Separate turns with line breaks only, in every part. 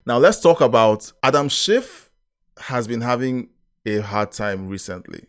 Now let's talk about Adam Schiff has been having a hard time recently.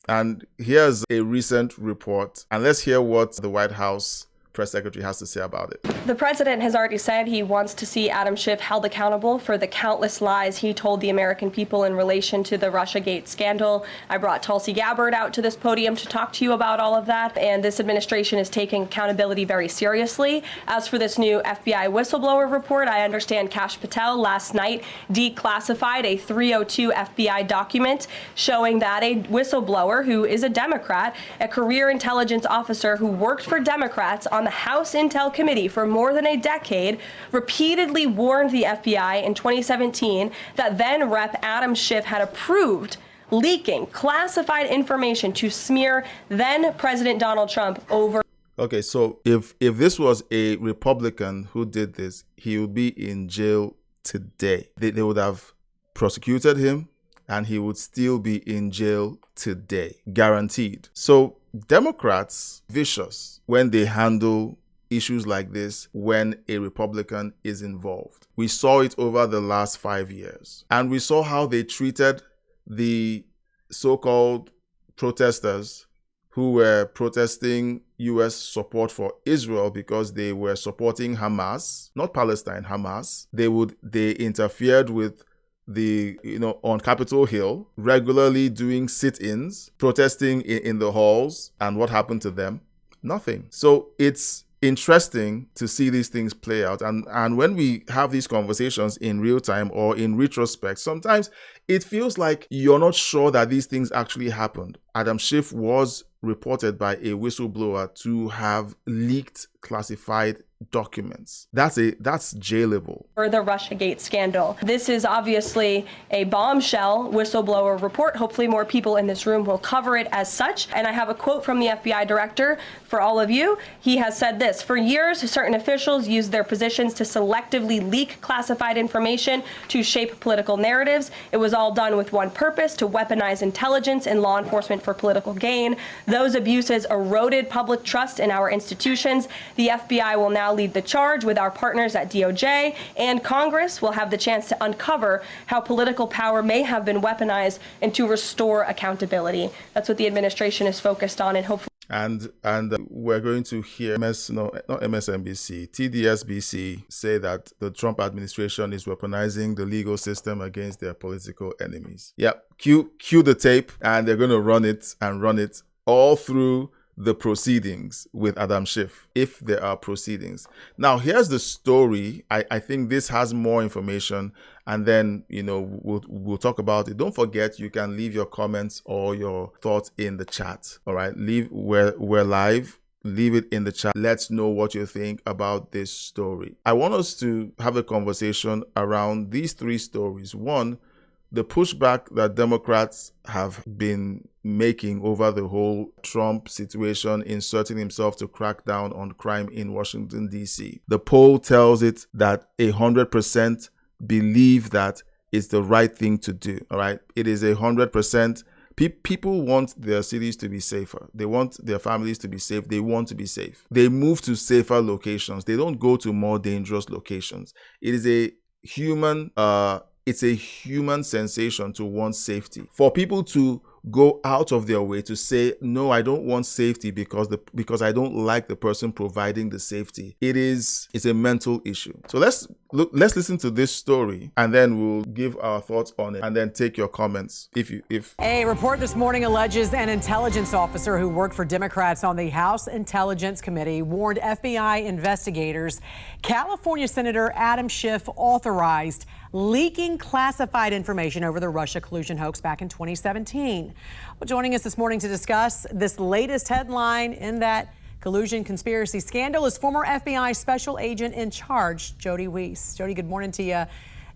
And here's a recent report. And let's hear what the White House press secretary has to say about it.
The president has already said he wants to see Adam Schiff held accountable for the countless lies he told the American people in relation to the Russiagate scandal. I brought Tulsi Gabbard out to this podium to talk to you about all of that, and this administration is taking accountability very seriously. As for this new FBI whistleblower report, I understand Kash Patel last night declassified a 302 FBI document showing that a whistleblower who is a Democrat, a career intelligence officer who worked for Democrats on the House Intel Committee for more than a decade, repeatedly warned the FBI in 2017 that then Rep. Adam Schiff had approved leaking classified information to smear then President Donald Trump over.
Okay, so if this was a Republican who did this, he would be in jail today. They would have prosecuted him and he would still be in jail today, guaranteed. So Democrats, vicious when they handle issues like this when a Republican is involved. We saw it over the last 5 years. And we saw how they treated the so-called protesters who were protesting U.S. support for Israel because they were supporting Hamas, not Palestine, Hamas. They interfered with on Capitol Hill, regularly doing sit-ins, protesting in the halls. And what happened to them? Nothing. So it's interesting to see these things play out. And when we have these conversations in real time or in retrospect, sometimes it feels like you're not sure that these things actually happened. Adam Schiff was reported by a whistleblower to have leaked classified documents. That's jailable.
For the Russiagate scandal. This is obviously a bombshell whistleblower report. Hopefully more people in this room will cover it as such. And I have a quote from the FBI director for all of you. He has said this: "For years, certain officials used their positions to selectively leak classified information to shape political narratives. It was all done with one purpose: to weaponize intelligence and law enforcement for political gain. Those abuses eroded public trust in our institutions. The FBI will now lead the charge with our partners at DOJ, and Congress will have the chance to uncover how political power may have been weaponized and to restore accountability." That's what the administration is focused on, and hopefully.
And we're going to hear not MSNBC, TDSBC say that the Trump administration is weaponizing the legal system against their political enemies. Yep, cue the tape, and they're going to run it all through the proceedings with Adam Schiff, if there are proceedings. Now, here's the story. I think this has more information, and then, we'll talk about it. Don't forget, you can leave your comments or your thoughts in the chat. All right, we're live. Leave it in the chat. Let's know what you think about this story. I want us to have a conversation around these three stories. One, the pushback that Democrats have been making over the whole Trump situation, inserting himself to crack down on crime in Washington, D.C. The poll tells it that 100% believe that it's the right thing to do. All right. It is 100%. People want their cities to be safer. They want their families to be safe. They want to be safe. They move to safer locations. They don't go to more dangerous locations. It is a human sensation to want safety. For people to go out of their way to say, no, I don't want safety because I don't like the person providing the safety. It's a mental issue. So let's listen to this story, and then we'll give our thoughts on it, and then take your comments.
A report this morning alleges an intelligence officer who worked for Democrats on the House Intelligence Committee warned FBI investigators California Senator Adam Schiff authorized leaking classified information over the Russia collusion hoax back in 2017. Well, joining us this morning to discuss this latest headline in that collusion conspiracy scandal is former FBI special agent in charge, Jody Weiss. Jody, good morning to you.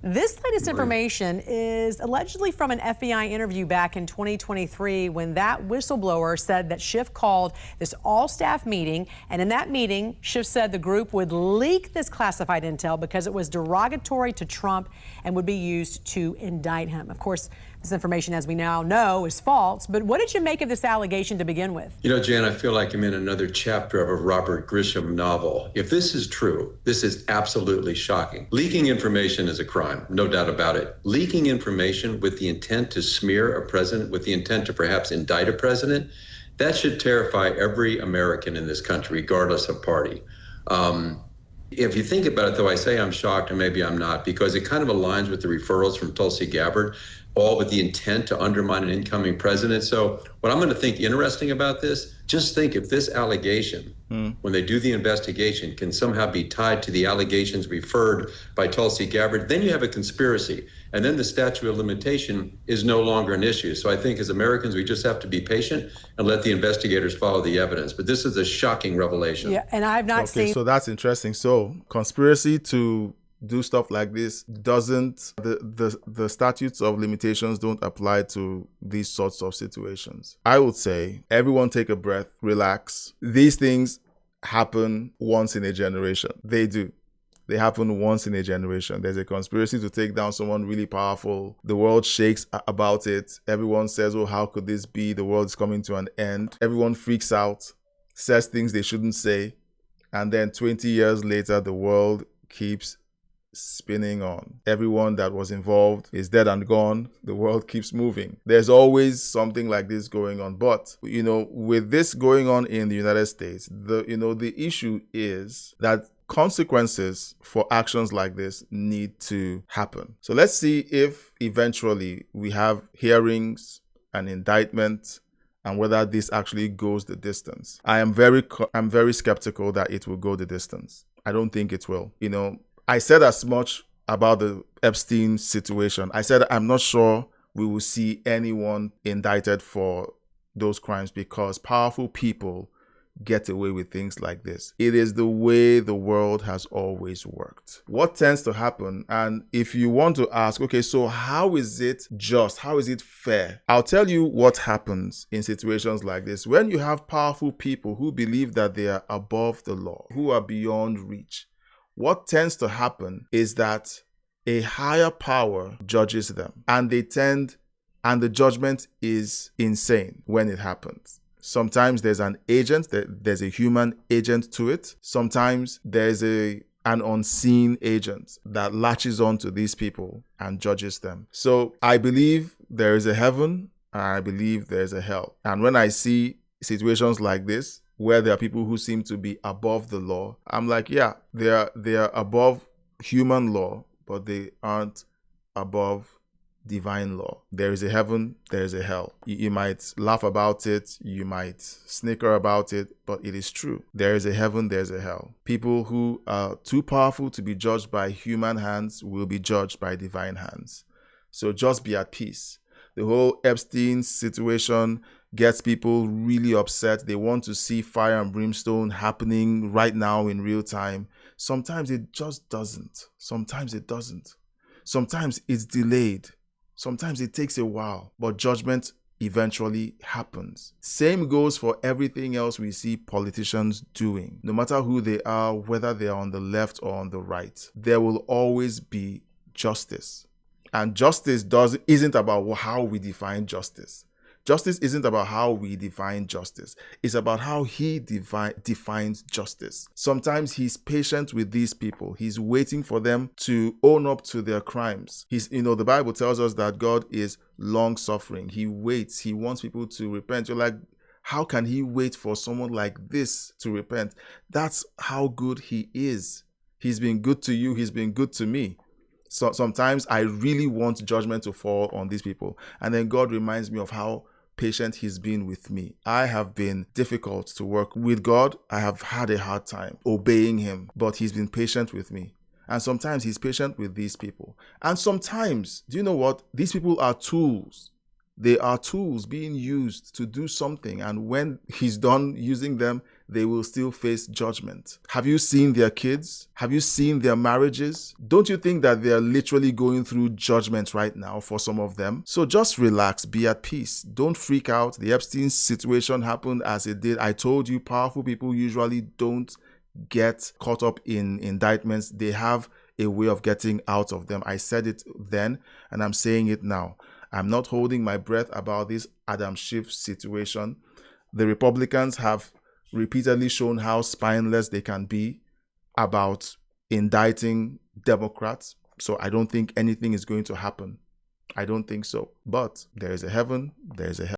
This latest information is allegedly from an FBI interview back in 2023 when that whistleblower said that Schiff called this all-staff meeting, and in that meeting, Schiff said the group would leak this classified intel because it was derogatory to Trump and would be used to indict him. Of course, This information, as we now know, is false. But what did you make of this allegation to begin with?
You know, Jan, I feel like I'm in another chapter of a Robert Grisham novel. If this is true, this is absolutely shocking. Leaking information is a crime, no doubt about it. Leaking information with the intent to smear a president, with the intent to perhaps indict a president, that should terrify every American in this country, regardless of party. If you think about it, though, I say I'm shocked, and maybe I'm not, because it kind of aligns with the referrals from Tulsi Gabbard, all with the intent to undermine an incoming president. So what I'm going to think interesting about this, just think if this allegation, when they do the investigation, can somehow be tied to the allegations referred by Tulsi Gabbard, then you have a conspiracy. And then the statute of limitation is no longer an issue. So I think as Americans, we just have to be patient and let the investigators follow the evidence. But this is a shocking revelation.
Yeah, and I've not seen...
So that's interesting. So conspiracy to do stuff like this doesn't, the statutes of limitations don't apply to these sorts of situations. I would say everyone take a breath, relax. These things happen once in a generation. They do. They happen once in a generation. There's a conspiracy to take down someone really powerful. The world shakes about it. Everyone says, oh, how could this be? The world is coming to an end. Everyone freaks out, says things they shouldn't say. And then 20 years later, the world keeps spinning on. Everyone that was involved is dead and gone. The world keeps moving. There's always something like this going on. But, with this going on in the United States, the issue is that consequences for actions like this need to happen. So let's see if eventually we have hearings and indictment and whether this actually goes the distance. I'm very skeptical that it will go the distance. I don't think it will. I said as much about the Epstein situation. I said I'm not sure we will see anyone indicted for those crimes because powerful people get away with things like this. It is the way the world has always worked. What tends to happen, and if you want to ask, okay, so how is it just? How is it fair? I'll tell you what happens in situations like this. When you have powerful people who believe that they are above the law, who are beyond reach, what tends to happen is that a higher power judges them, and the judgment is insane when it happens. Sometimes there's an agent, there's a human agent to it. Sometimes there's an unseen agent that latches on to these people and judges them. So I believe there is a heaven, and I believe there's a hell. And when I see situations like this, where there are people who seem to be above the law, I'm like, yeah, they are above human law, but they aren't above divine law. There is a heaven, there is a hell. You might laugh about it, you might snicker about it, but it is true. There is a heaven, there's a hell. People who are too powerful to be judged by human hands will be judged by divine hands. So just be at peace. The whole Epstein situation gets people really upset. They want to see fire and brimstone happening right now in real time. Sometimes it just doesn't. Sometimes it doesn't. Sometimes it's delayed. Sometimes it takes a while, but judgment eventually happens. Same goes for everything else we see politicians doing. No matter who they are, whether they are on the left or on the right, there will always be justice. And justice isn't about how we define justice. Justice isn't about how we define justice. It's about how he defines justice. Sometimes he's patient with these people. He's waiting for them to own up to their crimes. The Bible tells us that God is long-suffering. He waits. He wants people to repent. You're like, how can he wait for someone like this to repent? That's how good he is. He's been good to you. He's been good to me. So sometimes I really want judgment to fall on these people. And then God reminds me of how patient he's been with me. I have been difficult to work with God. I have had a hard time obeying him, but he's been patient with me. And sometimes he's patient with these people. And sometimes, do you know what? These people are tools. They are tools being used to do something. And when he's done using them, they will still face judgment. Have you seen their kids? Have you seen their marriages? Don't you think that they are literally going through judgment right now for some of them? So just relax, be at peace. Don't freak out. The Epstein situation happened as it did. I told you, powerful people usually don't get caught up in indictments. They have a way of getting out of them. I said it then, and I'm saying it now. I'm not holding my breath about this Adam Schiff situation. The Republicans have repeatedly shown how spineless they can be about indicting Democrats. So I don't think anything is going to happen. I don't think so. But there is a heaven, there is a hell.